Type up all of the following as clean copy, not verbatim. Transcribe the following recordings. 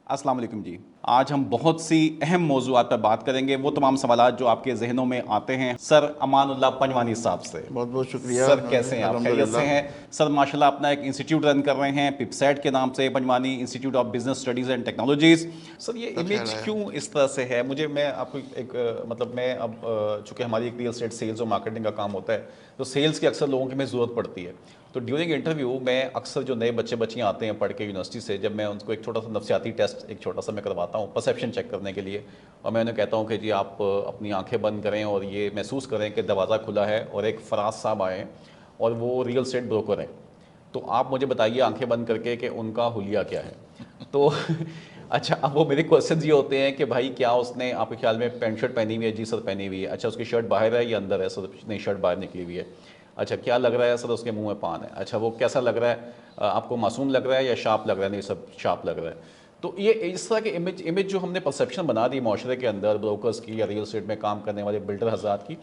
अस्सलाम वालेकुम जी। आज हम बहुत सी अहम मौज़ूआत पर बात करेंगे, वो तमाम सवालात जो आपके ज़हनों में आते हैं सर अमानुल्लाह पंजवानी साहब से। बहुत बहुत शुक्रिया। सर कैसे हैं आप? खैरियत से अल्हम्दुलिल्लाह। हैं? सर माशाल्लाह अपना एक इंस्टीट्यूट रन कर रहे हैं पिपसेट के नाम से, Panjwani institute of business studies and technologies. Sir ये सब ख्याल इमेज आया। क्यों इस तरह से है? मैं आपको मतलब मैं अब चूँकि हमारी एक रियल एस्टेट सेल्स और मार्केटिंग का काम होता है, तो सेल्स की अक्सर लोगों की हमें ज़रूरत पड़ती है। तो ड्यूरिंग इंटरव्यू मैं अक्सर जो नए बच्चे बच्चियाँ आते हैं पढ़ के यूनिवर्सिटी से, जब मैं उनको एक छोटा सा नफ्सियाती टेस्ट एक छोटा सा मैं करवाता हूँ परसेप्शन चेक करने के लिए, और मैं उन्हें कहता हूँ कि जी आप अपनी आंखें बंद करें और ये महसूस करें कि दरवाज़ा खुला है और एक फराज साहब आए हैं और वो रियल एस्टेट ब्रोकर हैं, तो आप मुझे बताइए आंखें बंद करके कि उनका हुलिया क्या है। तो अच्छा, अब वो मेरे क्वेश्चन ये होते हैं कि भाई क्या उसने आपके ख्याल में पैंट शर्ट पहनी हुई है? जी सर पहनी हुई है। अच्छा, उसकी शर्ट बाहर है या अंदर है? सर नहीं, शर्ट बाहर निकली हुई है। अच्छा, क्या लग रहा है? सर उसके मुंह में पान है। अच्छा, वो कैसा लग रहा है? आपको मासूम लग रहा है या शार्प लग रहा है? नहीं, सब शार्प लग रहा है। तो ये इस तरह के इमेज जो हमने परसेप्शन बना दी माशरे के अंदर ब्रोकर्स की या रियल एस्टेट में काम करने वाले बिल्डर हजरात की,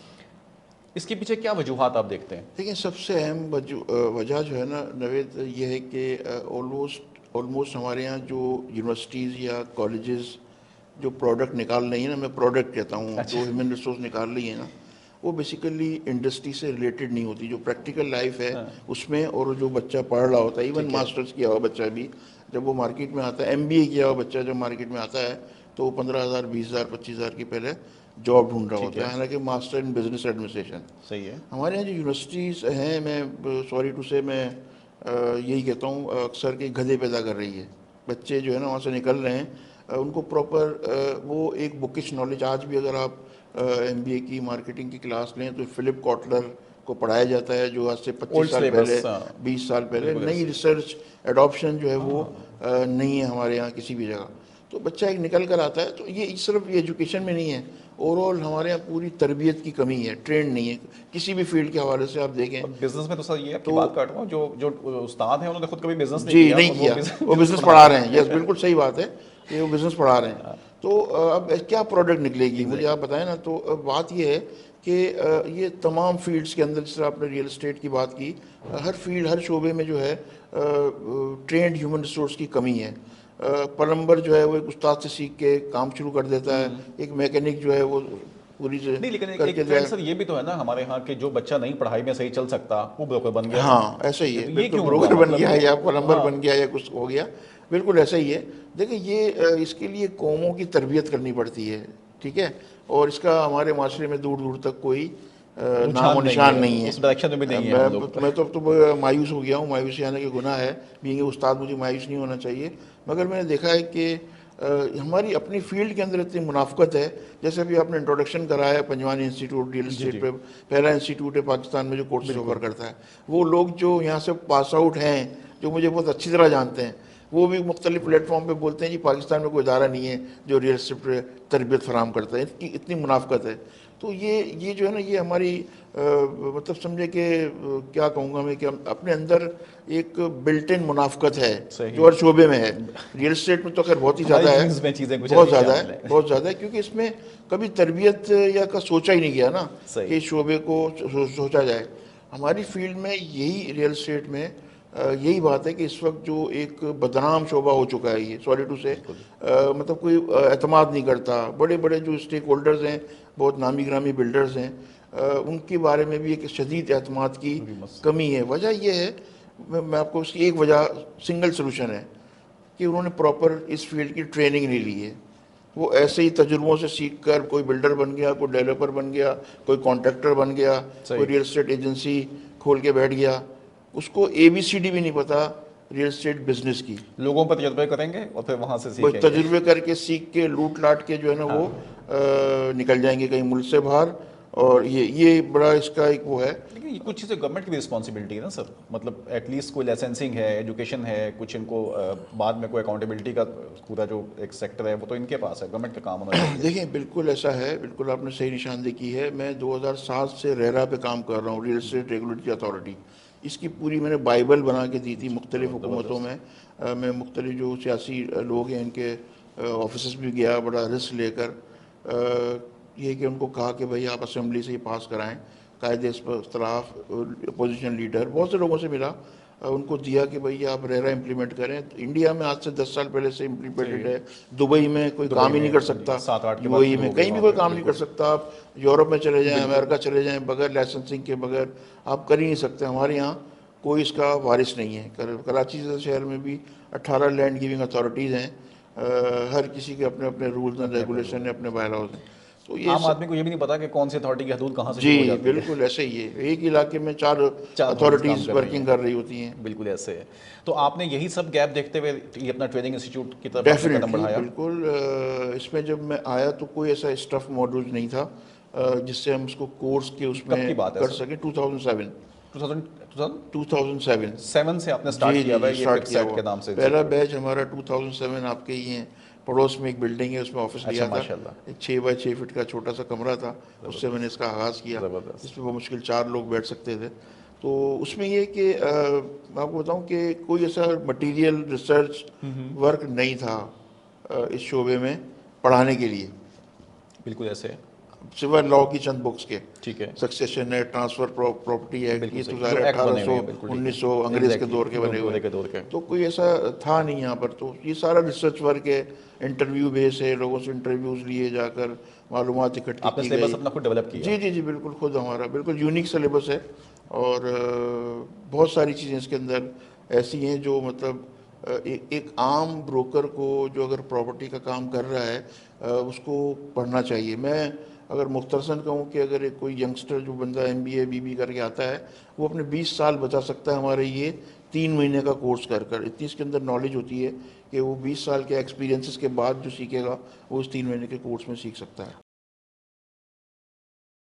इसके पीछे क्या वजूहात आप देखते हैं? देखिए, सबसे अहम वजह जो है ना नवेद, ये है कि ऑलमोस्ट हमारे यहाँ जो यूनिवर्सिटीज़ या कॉलेजेस जो प्रोडक्ट निकाल रही है ना, मैं प्रोडक्ट कहता हूँ, अच्छा। जो ह्यूमन रिसोर्स निकाल रही है ना, वो बेसिकली इंडस्ट्री से रिलेटेड नहीं होती। जो प्रैक्टिकल लाइफ है उसमें, और जो बच्चा पढ़ रहा होता है, इवन ठीक है। मास्टर्स किया हुआ बच्चा भी जब वो मार्केट में आता है, एमबीए किया हुआ बच्चा जब मार्केट में आता है, तो वो 15,000, 20,000, 25,000 की पहले जॉब ढूंढ रहा ठीक होता है, है। हालांकि मास्टर इन बिजनेस एडमिनिस्ट्रेशन। सही है। हमारे यहाँ जो यूनिवर्सिटीज़ हैं, मैं सॉरी टू से मैं यही कहता हूँ, अक्सर के गधे पैदा कर रही है। बच्चे जो है ना वहाँ से निकल रहे हैं, उनको प्रॉपर वो एक बुकिश नॉलेज, आज भी अगर आप एमबीए की मार्केटिंग की क्लास लें तो फिलिप कॉटलर को पढ़ाया जाता है, जो आज से 25 ओल्ड साल पहले, सिलेबस। 20 साल पहले। बिल्कुल नई ऐसे। रिसर्च एडॉप्शन जो है वो नहीं है हमारे यहाँ किसी भी जगह। तो बच्चा एक निकल कर आता है, तो ये सिर्फ ये एजुकेशन में नहीं है, ओवरऑल हमारे यहाँ पूरी तरबियत की कमी है, ट्रेंड नहीं है किसी भी फील्ड के हवाले से आप देखें और बिजनेस में तो सर ये आपकी तो। बात काट रहा हूँ, जो जो उस्ताद हैं उन्होंने खुद कभी बिजनेस नहीं जी किया नहीं और वो किया, वो बिजनेस बिज़नेस पढ़ा पढ़ाते रहे हैं। यस, हैं। बिल्कुल सही बात है कि वो बिज़नेस पढ़ा रहे हैं। तो अब क्या प्रोडक्ट निकलेगी, मुझे आप एग्जैक्टली। बताएं ना। तो अब बात ये है कि ये तमाम फील्ड्स के अंदर, जिस तरह आपने रियल एस्टेट की बात की, हर फील्ड, हर शोबे में जो है ट्रेंड ह्यूमन रिसोर्स की कमी है। प्लम्बर जो है वो एक उस्ताद से सीख के काम शुरू कर देता है, एक मैकेनिक जो है वो पूरी से नहीं, लेकिन एक करके ट्रेंड जाए। सर ये भी तो है ना हमारे यहाँ के, जो बच्चा नहीं पढ़ाई में सही चल सकता वो ब्रोकर बन गया। हाँ, ऐसा ही है, तो ये बिल्कुल। क्यों हुआ ब्रोकर बन मतलब गया वो? या प्लम्बर हाँ। बन गया या कुछ हो गया, बिल्कुल ऐसा ही है। देखिए, ये इसके लिए कौमों की तरबियत करनी पड़ती है, ठीक है। और इसका हमारे माशरे में दूर दूर तक कोई नामो रुझान नहीं निशान है, नहीं है। उस डायरेक्शन में भी नहीं है हम लोग तो। मैं तो मायूस हो गया हूँ। मायूस आने के गुनाह है, बीइंग उस्ताद मुझे मायूस नहीं होना चाहिए। मगर मैंने देखा है कि हमारी अपनी फील्ड के अंदर इतनी मुनाफ्कत है। जैसे अभी आपने इंट्रोडक्शन कराया, पंजवानी इंस्टीट्यूट रियल जी एस्टेट जी। पे पहला इंस्टीट्यूट है पाकिस्तान में जो कोर्सेज ऑफर बिल्कुल। करता है। वो लोग जो यहाँ से पास आउट हैं, जो मुझे बहुत अच्छी तरह जानते हैं, वो भी मुख्तलिफ प्लेटफॉर्म पे बोलते हैं जी पाकिस्तान में कोई इदारा नहीं है जो रियल एस्टेट पे तरबियत फराम करता है। इतनी इतनी मुनाफ्कत है। तो ये जो है ना, ये हमारी मतलब समझे कि क्या कहूँगा मैं, कि अपने अंदर एक बिल्ट इन मुनाफ्कत है सही। जो हर शोबे में है। रियल एस्टेट में तो खैर बहुत ही हमारी ज़्यादा है, जीन्स में चीज़ें कुछ बहुत ऐसी ज़्यादा शामिल है, है। बहुत ज़्यादा है, क्योंकि इसमें कभी तरबियत या का सोचा ही नहीं गया ना सही। कि इस शोबे को सोचा जाए। हमारी फील्ड में यही रियल एस्टेट में यही बात है कि इस वक्त जो एक बदनाम शोबा हो चुका है ये, सॉरी टू से, बिल्कुल। मतलब कोई एतमाद नहीं करता। बड़े बड़े जो स्टेक होल्डर्स हैं, बहुत नामी ग्रामी बिल्डर्स हैं, उनके बारे में भी एक शदीद एतमाद की उनकी मस कमी है। वजह यह है, मैं आपको उसकी एक वजह, सिंगल सोल्यूशन है कि उन्होंने प्रॉपर इस फील्ड की ट्रेनिंग नहीं ली है। वो ऐसे ही तजुर्बों से सीख कर कोई बिल्डर बन गया, कोई डेवलपर बन गया, कोई कॉन्ट्रैक्टर बन गया, कोई सही। रियल एस्टेट एजेंसी खोल के बैठ गया। उसको ABCD भी नहीं पता रियल एस्टेट बिजनेस की। लोगों पर तजर्बे करेंगे और फिर वहाँ से वो सीखेंगे। तजुर्बे करके, सीख के, लूट लाट के जो है ना वो निकल जाएंगे कहीं मुल्क से बाहर। और ये बड़ा इसका एक वो है। लेकिन ये कुछ चीज़ें गवर्नमेंट की भी रिस्पॉन्सिबिलिटी है ना सर, मतलब एटलीस्ट कोई लाइसेंसिंग है, एजुकेशन है, कुछ इनको बाद में कोई अकाउंटेबिलिटी का पूरा जो एक सेक्टर है वो तो इनके पास है, गवर्नमेंट का काम होना चाहिए। देखिए, बिल्कुल ऐसा है, बिल्कुल आपने सही निशानदेही की है। मैं 2007 से रेरा पे काम कर रहा हूँ, रियल एस्टेट रेगुलेटरी अथॉरिटी। इसकी पूरी मैंने बाइबल बना के दी थी मुख्तलिफ तो हुकूमतों ज़बरदस्त। में। मैं मुख्तलिफ जो सियासी लोग हैं इनके ऑफिस भी गया, बड़ा रिस्क लेकर। ये कि उनको कहा कि भाई आप असेंबली से ही पास कराएं, कायदे इख्तलाफ, अपोजिशन लीडर, बहुत से लोगों से मिला। ان کو دیا کہ بھائی آپ ریرا امپلیمنٹ کریں. تو انڈیا میں آج سے 10 سال پہلے سے امپلیمنٹڈ ہے. دبئی میں کوئی کام ہی نہیں کر سکتا, 7-8 کے یو بعد اے ای شروع میں ہو گئی کہیں بھی وہاں کوئی پہ. کام نہیں کر سکتا. آپ یورپ میں چلے جائیں, امریکہ چلے جائیں, بغیر لائسنسنگ کے بغیر آپ کر ہی نہیں سکتے. ہمارے یہاں کوئی اس کا وارث نہیں ہے. کراچی جیسے شہر میں بھی 18 لینڈ گیونگ اتھارٹیز ہیں, ہر کسی کے اپنے اپنے رولز اینڈ ریگولیشن ہیں, اپنے بائی لاز ہیں. تو یہ عام آدمی کو یہ بھی نہیں پتا کہ کون سی اتھارٹی کی حدود کہاں سے شروع ہو جی جاتی ہے. بالکل ایسے ہی ہے, ایک علاقے میں 4 باتیز کام اتھارٹیز کر رہی ورکنگ ہیں. کر رہی ہوتی ہیں. بالکل ایسے ہے. تو آپ نے یہی سب گیپ دیکھتے ہوئے یہ اپنا ٹریننگ انسٹیٹیوٹ کی طرف آپ نے قدم ڈیفینیٹلی بڑھایا؟ بالکل. اس میں جب میں آیا تو کوئی ایسا اسٹف موڈول نہیں تھا جس سے ہم اس کو کورس کے اس کب میں کی بات ہے کر سر؟ سکیں. 2007 2007 سے آپ نے جی اسٹارٹ کیا جی ہوا جی ہے یہ اسٹارٹ پک کیا سیٹ ہوا. کے نام سے پہلا انسٹیٹیوٹ؟ بیچ ہمارا 2007 آپ کے ہی ہیں, پڑوس میں ایک بلڈنگ ہے, اس میں آفس اچھا لیا تھا. ماشاء اللہ, ایک 6 بائی 6 فٹ کا چھوٹا سا کمرہ تھا, اس سے میں نے اس کا آغاز کیا. زبردست. اس میں بمشکل 4 لوگ بیٹھ سکتے تھے. تو اس میں یہ کہ میں آپ کو بتاؤں کہ کوئی ایسا مٹیریل ریسرچ ورک نہیں تھا اس شعبے میں پڑھانے کے لیے, بالکل ایسے ہے. سوائے لاء کی چند بکس کے. ٹھیک ہے, سکسیشن ہے, ٹرانسفر پراپرٹی ایکٹ, بالکل یہ تو صحیح, ظاہر جو ہے ایکٹ بنے ہوئے ہیں. 1800 بالکل ٹھیک ہے, 1900 انگریز کے دور کے بنے ہوئے. کے دور کے. تو کوئی ایسا تھا نہیں یہاں پر. تو یہ سارا ریسرچ ورک ہے, انٹرویو بیس ہے, لوگوں سے انٹرویوز لیے جا کر معلومات اکٹھی آپ نے کی سلیبس گئی. اپنا خود ڈیولپ کیا؟ جی جی جی بالکل خود ہمارا بالکل یونیک سلیبس ہے. اور بہت ساری چیزیں اس کے اندر ایسی ہیں جو مطلب ایک عام بروکر کو جو اگر پراپرٹی کا کام کر رہا ہے اس کو پڑھنا چاہیے. میں اگر مختصراً کہوں کہ اگر ایک کوئی ینگسٹر جو بندہ M B A B B کر کے آتا ہے وہ اپنے 20 سال بچا سکتا ہے ہمارے یہ 3 مہینے کا کورس کر کر. اتنی اس کے اندر نالج ہوتی ہے کہ وہ 20 سال کے ایکسپیرینسز کے بعد جو سیکھے گا وہ اس 3 مہینے کے کورس میں سیکھ سکتا ہے.